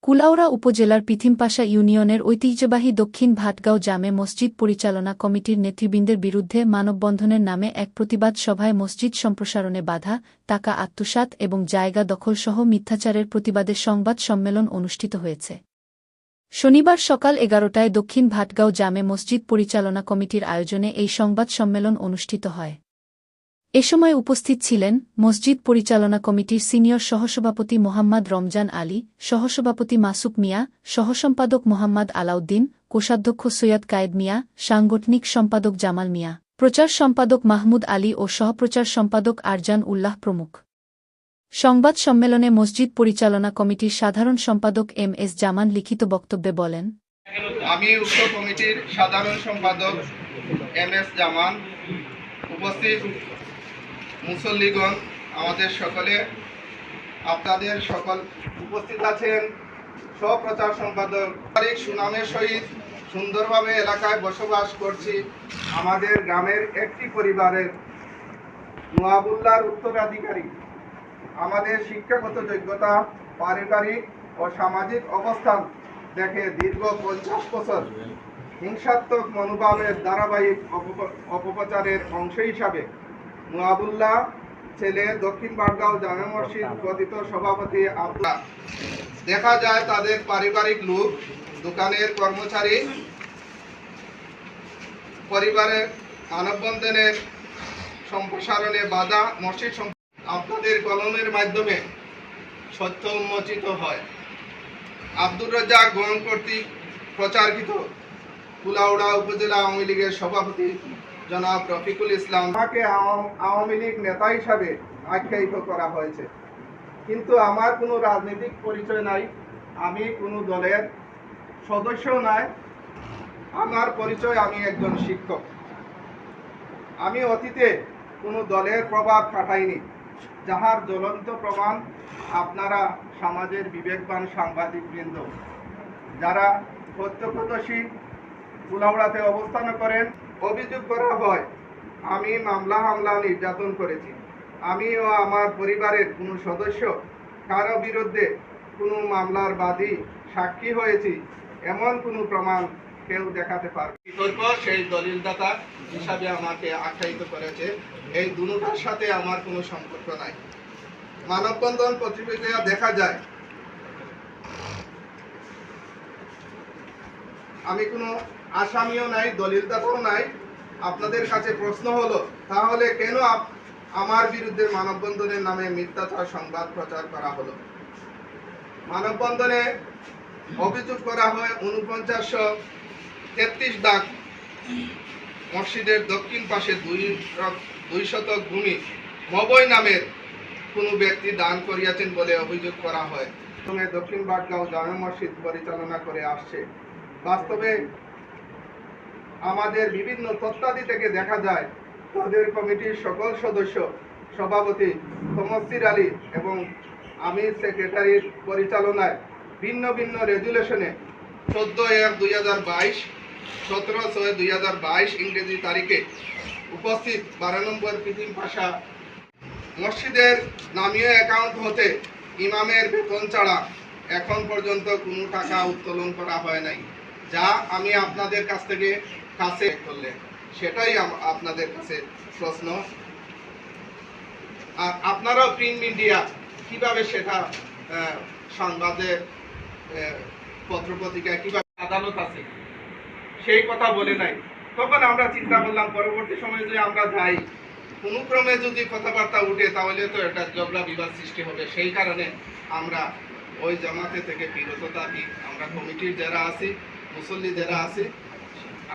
কুলাউড়া উপজেলার পিথিমপাশা ইউনিয়নের ঐতিহ্যবাহী দক্ষিণ ভাটগাঁও জামে মসজিদ পরিচালনা কমিটির নেতৃবৃন্দের বিরুদ্ধে মানববন্ধনের নামে এক প্রতিবাদ সভায় মসজিদ সম্প্রসারণে বাধা, টাকা আত্মসাৎ এবং জায়গা দখলসহ মিথ্যাচারের প্রতিবাদে সংবাদ সম্মেলন অনুষ্ঠিত হয়েছে। শনিবার সকাল ১১টায় দক্ষিণ ভাটগাঁও জামে মসজিদ পরিচালনা কমিটির আয়োজনে এই সংবাদ সম্মেলন অনুষ্ঠিত হয়। এ সময় উপস্থিত ছিলেন মসজিদ পরিচালনা কমিটির সিনিয়র সহসভাপতি মোহাম্মদ রমজান আলী, সহসভাপতি মাসুক মিয়া, সহসম্পাদক মোহাম্মদ আলাউদ্দিন, কোষাধ্যক্ষ সৈয়দ কায়েদ মিয়া, সাংগঠনিক সম্পাদক জামাল মিয়া, প্রচার সম্পাদক মাহমুদ আলী ও সহপ্রচার সম্পাদক আরজান উল্লাহ প্রমুখ। সংবাদ সম্মেলনে মসজিদ পরিচালনা কমিটির সাধারণ সম্পাদক এম.এস. জামান লিখিত বক্তব্যে বলেন, আমি উক্ত কমিটির সাধারণ সম্পাদক এম.এস. জামান, উপস্থিত মুসল্লিগণ, আমাদের সকলে, আপনাদের সকল উপস্থিত আছেন সহপ্রচার সম্পাদক, সুনামের সহিত সুন্দরভাবে এলাকায় বসবাস করছি। আমাদের গ্রামের একটি পরিবারের নোয়াবুল্লাহর উত্তরাধিকারী। আমাদের শিক্ষাগত যোগ্যতা, পারিবারিক ও সামাজিক অবস্থান দেখে দীর্ঘ ৫০ বছর হিংসাত্মক মনোভাবের ধারাবাহিক অপপ্রচারের অংশ হিসাবে নোয়াবুল্লাহ ছেলে দক্ষিণ ভাটগাঁও জামে মসজিদ কথিত সভাপতি আব্দুল্লাহ, দেখা যায় তাদের পারিবারিক লোক, দোকানের কর্মচারী, পরিবারের মানববন্ধনের সম্প্রসারণে বাধা, মসজিদ আপনাদের কলমের মাধ্যমে সত্য উন্মোচিত হয়। আব্দুর রাজ্জাক গণ কর্তৃক প্রচারিত কুলাউড়া উপজেলা আওয়ামী লীগের সভাপতি জনাব রফিকুল ইসলাম, আমাকে আওয়ামী লীগ নেতা হিসাবে আখ্যায়িত করা হয়েছে, কিন্তু আমার কোনো রাজনৈতিক পরিচয় নাই, আমি কোনো দলের সদস্য নাই। আমার পরিচয়, আমি একজন শিক্ষক। আমি অতীতে কোনো দলের প্রভাব খাটাইনি, যাহার জ্বলন্ত প্রমাণ আপনারা সমাজের বিবেকবান সাংবাদিকবৃন্দ যারা প্রত্যক্ষদর্শী কুলাউড়াতে অবস্থান করেন। অভিযোগ করা হয় আমি হামলা নির্যাতন করেছি। আমি ও আমার পরিবারের কোনো সদস্য কারো বিরুদ্ধে কোনো মামলার বাদী সাক্ষী হয়েছি, এমন কোনো প্রমাণ কেউ দেখাতে পারবে? বিতর্ক সেই দলিলদাতা হিসাবে আমাকে আখ্যায়িত করেছে। এই দুটোর সাথে আমার কোনো সম্পর্ক নাই। মানববন্ধন পত্রিকা দেখা যায় আমি কোনো আসামিও নাই, দলিলদাতাও নাই। আপনাদের কাছে প্রশ্ন হলো, তাহলে কেন আমার বিরুদ্ধে মানববন্ধনের নামে মিথ্যাচার সংবাদ প্রচার করা হলো? মানববন্ধনে অভিযোগ করা হয় ৪৯৩৩ দাগ মসজিদের দক্ষিণ পাশে ২ শতক ভূমি মবই নামের কোনো ব্যক্তি দান করিয়াছেন বলে অভিযোগ করা হয়। দক্ষিণ ভাটগাঁও জামে মসজিদ পরিচালনা করে আসছে। বাস্তবে আমাদের বিভিন্ন তথ্যাদি থেকে দেখা যায় তাদের কমিটির সকল সদস্য, সভাপতি তমসির আলী এবং আমি সেক্রেটারির পরিচালনায় ভিন্ন ভিন্ন রেজুলেশনে ১৪/১/২০২২, ১৭/৬/২০২২ ইংরেজি তারিখে উপস্থিত ১২ নম্বর পিথিমপাশা মসজিদের নামীয় অ্যাকাউন্ট হতে ইমামের বেতন ছাড়া এখন পর্যন্ত কোনো টাকা উত্তোলন করা হয় নাই, যা আমি আপনাদের কাছ থেকে করলে সেটাই আপনাদের কাছে প্রশ্ন। আর আপনারাও প্রিন্ট মিডিয়া কিভাবে সেটা সংবাদে পত্রপত্রিকায় কিভাবে আদালত আছে সেই কথা বলে নাই। তখন আমরা চিন্তা করলাম পরবর্তী সময়ে যদি আমরা যাই, কোনো ক্রমে যদি কথাবার্তা উঠে তাহলে তো এটা ঝগড়া বিবাদ সৃষ্টি হবে। সেই কারণে আমরা ওই জামাতে থেকে বিরত থাকি। আমরা কমিটির যারা আছি, মুসল্লি যারা আছি,